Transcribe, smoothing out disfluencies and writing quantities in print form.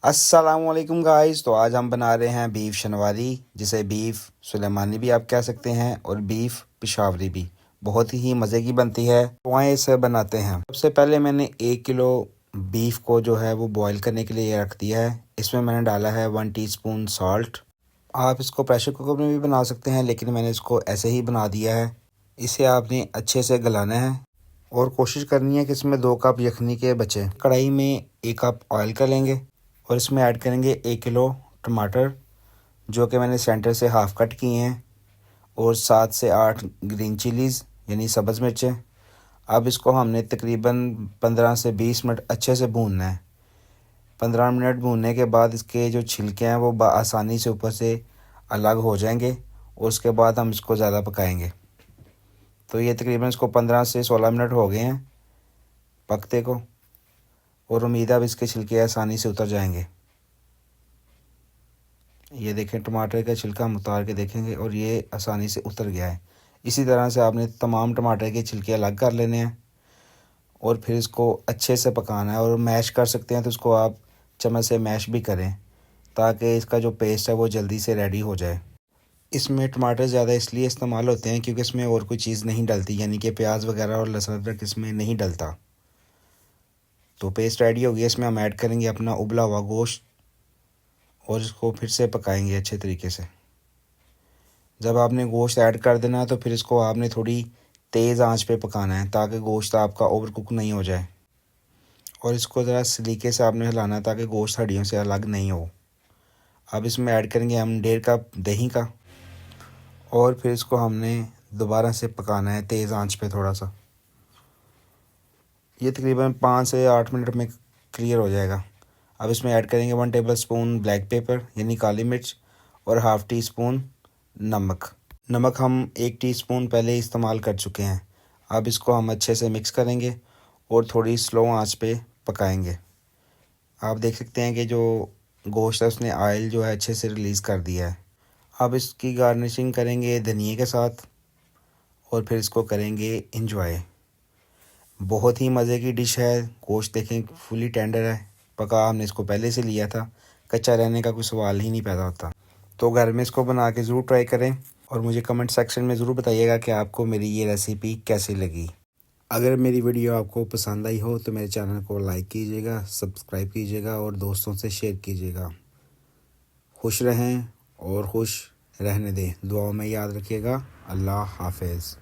अस्सलामुअलैकुम गाइस। तो आज हम बना रहे हैं बीफ शनवारी, जिसे बीफ सुलेमानी भी आप कह सकते हैं और बीफ पिशावरी भी। बहुत ही मज़े की बनती है। तो आइए इसे बनाते हैं। सबसे पहले मैंने 1 किलो बीफ को जो है वो बॉईल करने के लिए रख दिया है। इसमें मैंने डाला है 1 टीस्पून सॉल्ट। आप इसको प्रेशर कुकर में भी बना सकते हैं, लेकिन मैंने इसको ऐसे ही बना दिया है। इसे आपने अच्छे से गलाना है और कोशिश करनी है कि इसमें 2 कप यखनी के बचे। कढ़ाई में 1 कप ऑयल कर लेंगे और इसमें ऐड करेंगे 1 किलो टमाटर, जो कि मैंने सेंटर से हाफ़ कट किए हैं, और 7 से 8 ग्रीन चिलीज़ यानी सब्ज़ मिर्चें। अब इसको हमने तकरीबन 15 से 20 मिनट अच्छे से भूनना है। 15 मिनट भूनने के बाद इसके जो छिलके हैं वो आसानी से ऊपर से अलग हो जाएंगे और उसके बाद हम इसको ज़्यादा पकाएंगे। तो ये तकरीबन इसको 15 से 16 मिनट हो गए हैं पकते को, और उम्मीद है अब इसके छिलके आसानी से उतर जाएंगे। ये देखें, टमाटर का छिलका हम उतार के देखेंगे और ये आसानी से उतर गया है। इसी तरह से आपने तमाम टमाटर के छिलके अलग कर लेने हैं और फिर इसको अच्छे से पकाना है। और मैश कर सकते हैं तो इसको आप चम्मच से मैश भी करें, ताकि इसका जो पेस्ट है वो जल्दी से रेडी हो जाए। इसमें टमाटर ज़्यादा इसलिए इस्तेमाल होते हैं क्योंकि इसमें और कोई चीज़ नहीं डलती, यानी कि प्याज वगैरह और लहसुन अदरक इसमें नहीं डलता। तो पेस्ट रेडी हो गया। इसमें हम ऐड करेंगे अपना उबला हुआ गोश्त और इसको फिर से पकाएंगे अच्छे तरीके से। जब आपने गोश्त ऐड कर देना है तो फिर इसको आपने थोड़ी तेज़ आंच पे पकाना है, ताकि गोश्त आपका ओवर कुक नहीं हो जाए। और इसको ज़रा सलीके से आपने हिलाना है ताकि गोश्त हड्डियों से अलग नहीं हो। अब इसमें ऐड करेंगे हम 1.5 कप दही का, और फिर इसको हमने दोबारा से पकाना है तेज़ आंच पे थोड़ा सा। ये तकरीबन 5 से 8 मिनट में क्लियर हो जाएगा। अब इसमें ऐड करेंगे 1 टेबल स्पून ब्लैक पेपर यानी काली मिर्च और हाफ़ टी स्पून नमक। नमक हम 1 टीस्पून पहले इस्तेमाल कर चुके हैं। अब इसको हम अच्छे से मिक्स करेंगे और थोड़ी स्लो आंच पे पकाएंगे। आप देख सकते हैं कि जो गोश्त है उसने ऑयल जो है अच्छे से रिलीज़ कर दिया है। अब इसकी गार्निशिंग करेंगे धनिए के साथ और फिर इसको करेंगे इंजॉय। बहुत ही मज़े की डिश है। गोश्त देखें फुली टेंडर है, पका हमने इसको पहले से लिया था। कच्चा रहने का कोई सवाल ही नहीं पैदा होता। तो घर में इसको बना के ज़रूर ट्राई करें और मुझे कमेंट सेक्शन में ज़रूर बताइएगा कि आपको मेरी ये रेसिपी कैसी लगी। अगर मेरी वीडियो आपको पसंद आई हो तो मेरे चैनल को लाइक कीजिएगा, सब्सक्राइब कीजिएगा और दोस्तों से शेयर कीजिएगा। खुश रहें और खुश रहने दें। दुआओं में याद रखिएगा। अल्लाह हाफ़िज़।